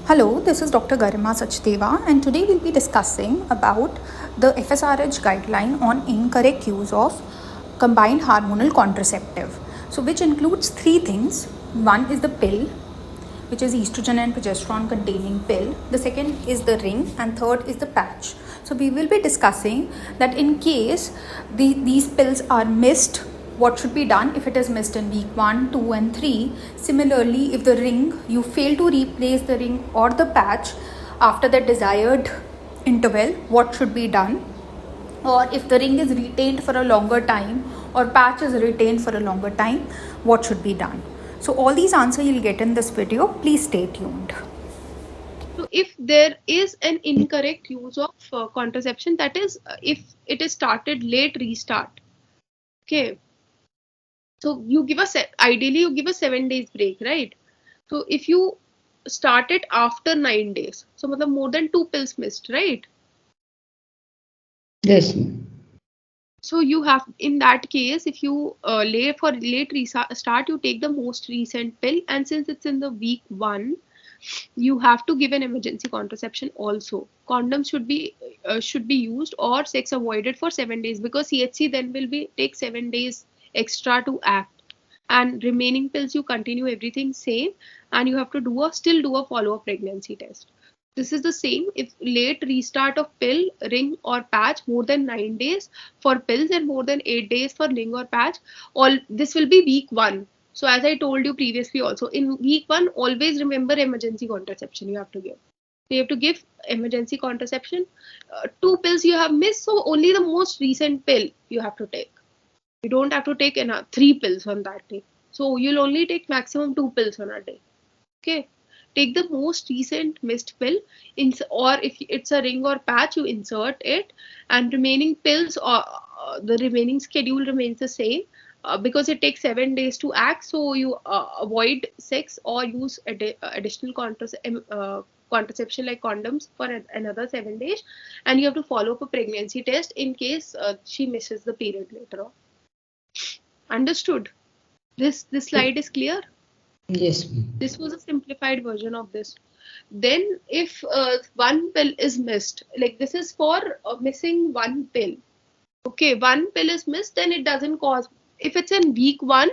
Hello, this is Dr. Garima Sachdeva, and today we'll be discussing about the FSRH guideline on incorrect use of combined hormonal contraceptive. So, which includes three things. One is the pill, which is estrogen and progesterone containing pill. The second is the ring, and third is the patch. So, we will be discussing that in case these pills are missed, what should be done if it is missed in week 1, 2 and 3. Similarly, if the ring, you fail to replace the ring or the patch after the desired interval, what should be done? Or if the ring is retained for a longer time or patch is retained for a longer time, what should be done? So all these answers you'll get in this video. Please stay tuned. So if there is an incorrect use of contraception, that is if it is started late, restart. Okay. So you give ideally you give a 7 days break, right? So if you start it after 9 days, so more than 2 pills missed, right? Yes. So you have, in that case, if you late restart, you take the most recent pill, and since it's in the week 1, you have to give an emergency contraception also. Condoms should be used or sex avoided for 7 days, because CHC then will be take 7 days extra to act, and remaining pills you continue everything same, and you have to still do a follow-up pregnancy test. This is the same if late restart of pill, ring or patch more than 9 days for pills and more than 8 days for ring or patch. All this will be week 1. So as I told you previously also, in week 1, always remember emergency contraception you have to give. You have to give emergency contraception. 2 pills you have missed, so only the most recent pill you have to take. You don't have to take 3 pills on that day. So you'll only take maximum 2 pills on a day. Okay. Take the most recent missed pill, or if it's a ring or patch, you insert it, and remaining pills or the remaining schedule remains the same. Because it takes 7 days to act, so you avoid sex or use additional contraception like condoms for another 7 days, and you have to follow up a pregnancy test in case she misses the period later on. Understood? This slide is clear? Yes. This was a simplified version of this. Then if one pill is missed, like this is for missing one pill. Okay, one pill is missed, then it doesn't cause. If it's in week 1,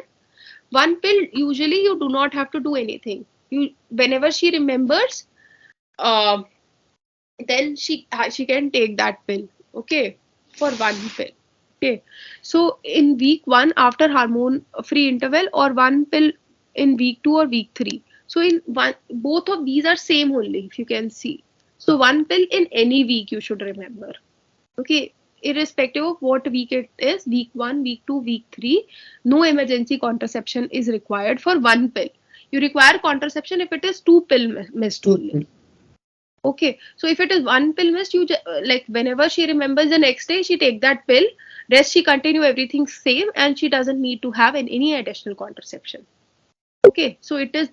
one pill, usually you do not have to do anything. Whenever she remembers, uh, then she can take that pill. Okay, for one pill. Okay, so in week 1 after hormone free interval, or one pill in week 2 or week 3. So in both of these are same only, if you can see. So one pill in any week you should remember. Okay, irrespective of what week it is, week 1, week 2, week 3, no emergency contraception is required for one pill. You require contraception if it is 2 pill missed only. Okay, so if it is one pill missed, you like whenever she remembers the next day, she take that pill. Rest she continue everything same, and she doesn't need to have any additional contraception. Okay, so it is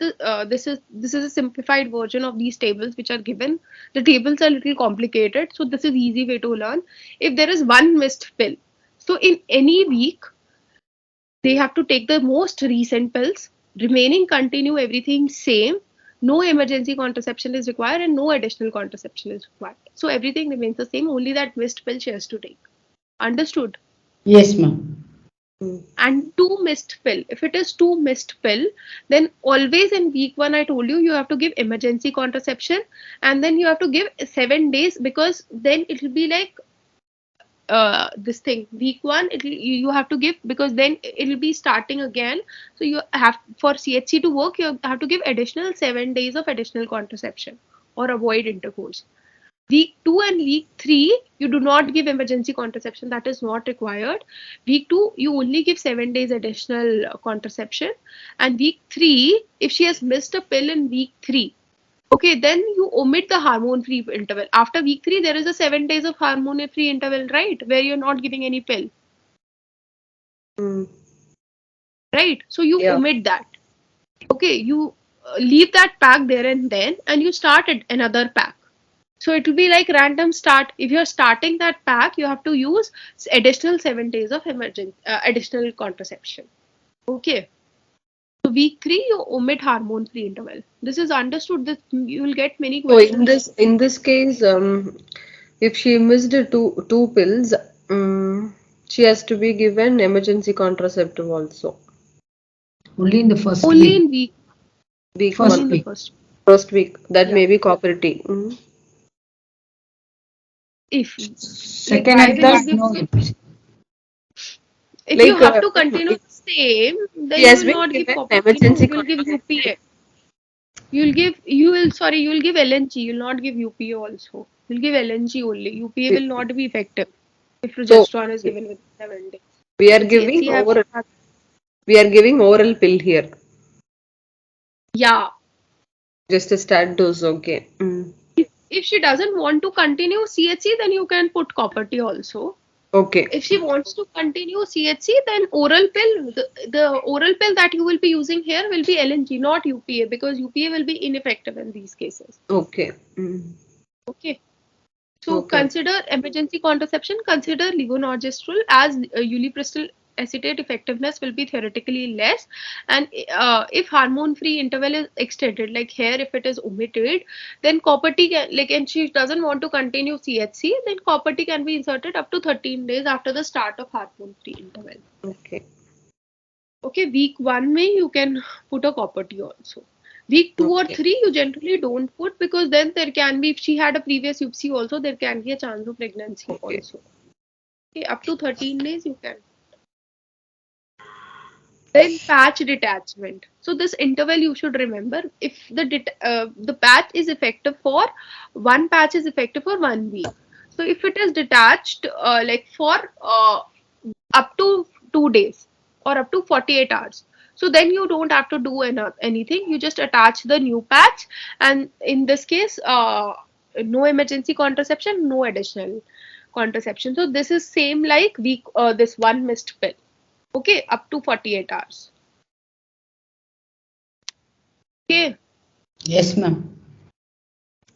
this is a simplified version of these tables which are given. The tables are a little complicated, so this is easy way to learn. If there is one missed pill, so in any week they have to take the most recent pills. Remaining continue everything same. No emergency contraception is required and no additional contraception is required. So everything remains the same. Only that missed pill she has to take. Understood? Yes, ma'am. And 2 missed pill. If it is 2 missed pill, then always in week 1 I told you have to give emergency contraception, and then you have to give 7 days, because then it will be like this thing week 1 you have to give, because then it will be starting again. So you have, for CHC to work, you have to give additional 7 days of additional contraception or avoid intercourse. Week 2 and week 3, you do not give emergency contraception. That is not required. Week 2, you only give 7 days additional contraception. And week 3, if she has missed a pill in week 3, okay, then you omit the hormone-free interval. After week 3, there is a 7 days of hormone-free interval, right? Where you're not giving any pill. Right? So you omit that. Okay, you leave that pack there and then, and you start another pack. So it will be like random start. If you're starting that pack, you have to use additional 7 days of additional contraception. Okay. So week 3 you omit hormone free interval. This is understood. This you will get many So questions. in this case, if she missed two pills, she has to be given emergency contraceptive also. Only in the first Only week. in Week only First in one, the week. first. first week. That Yeah. may be copper T. If like Second why and will you third, give, no. if you Like have to continue if the same, she then you has will been not give given copper T, no, emergency you will give contraceptive. UPA. You will give LNG, you will not give UPA also. You'll give LNG only. UPA will not be effective if So progesterone is given within 7 days. we are CHC giving have, oral pill here. yeah. Just a stat dose, okay. If she doesn't want to continue CHC, then you can put copper T also. Okay, If she wants to continue CHC, then oral pill, the oral pill that you will be using here will be LNG, not UPA, because UPA will be ineffective in these cases. okay, Okay. So okay, consider emergency contraception, consider levonorgestrel as ulipristal acetate effectiveness will be theoretically less, and if hormone free interval is extended, like here if it is omitted, then copper T can, like, and she doesn't want to continue CHC, then copper T can be inserted up to 13 days after the start of hormone free interval. okay, Okay, week 1 may you can put a copper T also. Week 2 or okay, 3 you generally don't put, because then there can be, if she had a previous UPC also, there can be a chance of pregnancy okay, also. Okay, up to 13 days you can. Then patch detachment. So this interval you should remember, if the patch is effective for, one patch is effective for 1 week. So if it is detached like for up to 2 days or up to 48 hours, so then you don't have to do anything. You just attach the new patch, and in this case no emergency contraception, no additional contraception. So this is same like week this one missed pill. Okay, up to 48 hours. Okay, Yes, ma'am.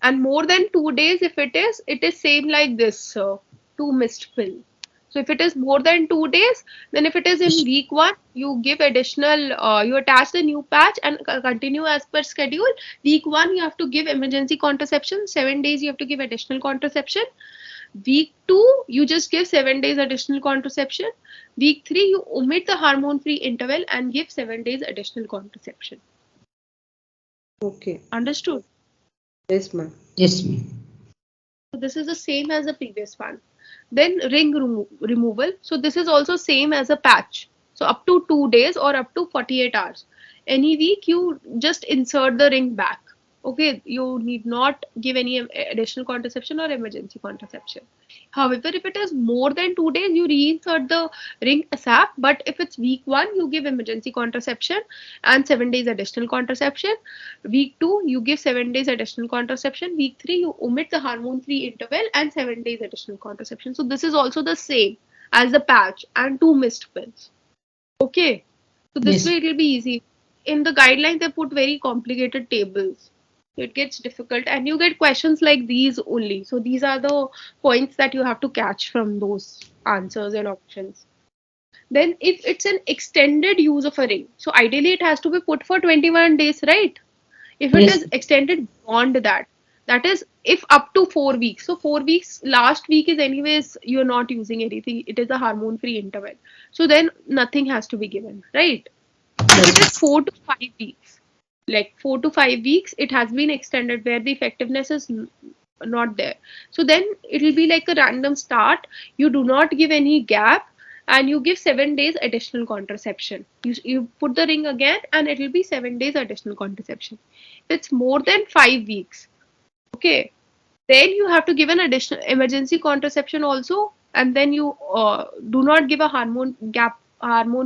and more than 2 days, if it is same like this two missed pill. So if it is more than 2 days, then if it is in week 1, you give additional, you attach the new patch and continue as per schedule. Week 1 you have to give emergency contraception, 7 days you have to give additional contraception. Week 2 you just give 7 days additional contraception. Week 3 you omit the hormone free interval and give 7 days additional contraception. okay. Understood? Yes, ma'am. Yes, ma'am. So this is the same as the previous one. Then ring removal. So this is also same as a patch. So up to 2 days or up to 48 hours. Any week you just insert the ring back. Okay, you need not give any additional contraception or emergency contraception. However, if it is more than 2 days, you reinsert the ring ASAP. But if it's week 1, you give emergency contraception and 7 days additional contraception. Week 2, you give 7 days additional contraception. Week 3, you omit the hormone free interval and 7 days additional contraception. So this is also the same as the patch and two missed pills. Okay. So this Yes. way it will be easy. In the guidelines, they put very complicated tables. It gets difficult, and you get questions like these only. So these are the points that you have to catch from those answers and options. Then if it's an extended use of a ring, so ideally it has to be put for 21 days, right? If it Yes. is extended beyond that, that is if up to 4 weeks. So 4 weeks, last week is anyways you're not using anything. It is a hormone free interval. So then nothing has to be given, right? If it is Yes. 4 to 5 weeks, like 4 to 5 weeks, it has been extended where the effectiveness is not there. So then it will be like a random start. You do not give any gap, and you give 7 days additional contraception. You put the ring again, and it will be 7 days additional contraception. If it's more than 5 weeks, okay, then you have to give an additional emergency contraception also, and then you do not give a hormone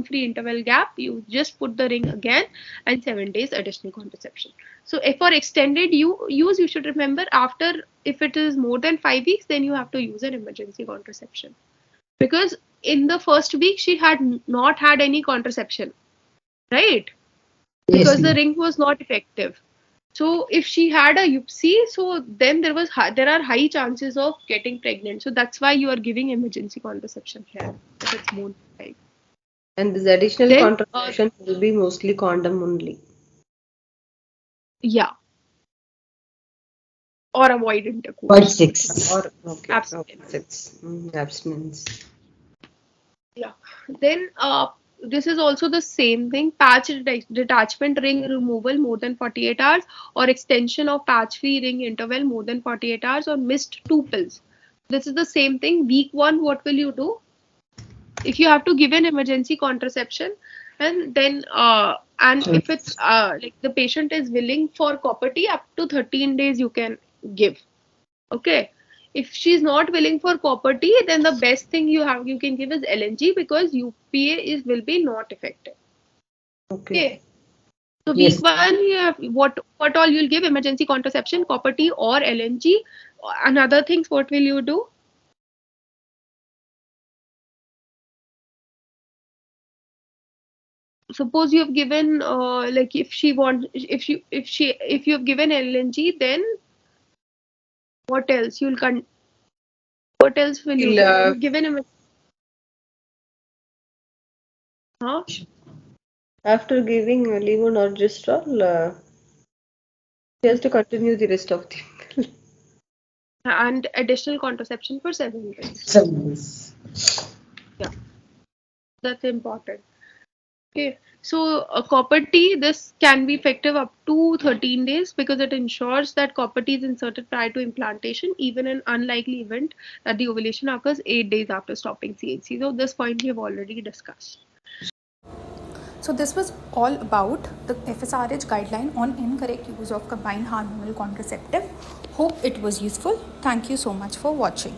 free interval gap. You just put the ring again and 7 days additional contraception. So if for extended use, you should remember, after, if it is more than 5 weeks, then you have to use an emergency contraception, because in the first week she had not had any contraception, right? Yes, Because the ma'am. ring was not effective. So if she had a UPC, so then there are high chances of getting pregnant. So that's why you are giving emergency contraception here if it's more than 5. And this additional Then, contraception will be mostly condom only. yeah, or avoid Point intercourse. 6. Or okay, Abstinence. abstinence. Yeah. Then this is also the same thing. Patch detachment ring removal more than 48 hours, or extension of patch free ring interval more than 48 hours, or missed 2 pills. This is the same thing. Week 1, what will you do? If you have to give an emergency contraception, and then and if it's like the patient is willing for copper T, up to 13 days you can give. Okay. If she's not willing for copper T, then the best thing you can give is LNG, because UPA will be not effective. Okay. Okay. So Yes. week 1, you have what all you'll give: emergency contraception, copper T, or LNG. Another things, what will you do? Suppose you have given like if you have given LNG, then what else what else will you Till, do? You've given him huh? after giving levonorgestrel, she has to continue the rest of the And additional contraception for 7 days. 7 days. Yeah, that's important. Okay, so copper T, this can be effective up to 13 days, because it ensures that copper T is inserted prior to implantation, even in unlikely event that the ovulation occurs 8 days after stopping CHC. So this point we have already discussed. So this was all about the FSRH guideline on incorrect use of combined hormonal contraceptive. Hope it was useful. Thank you so much for watching.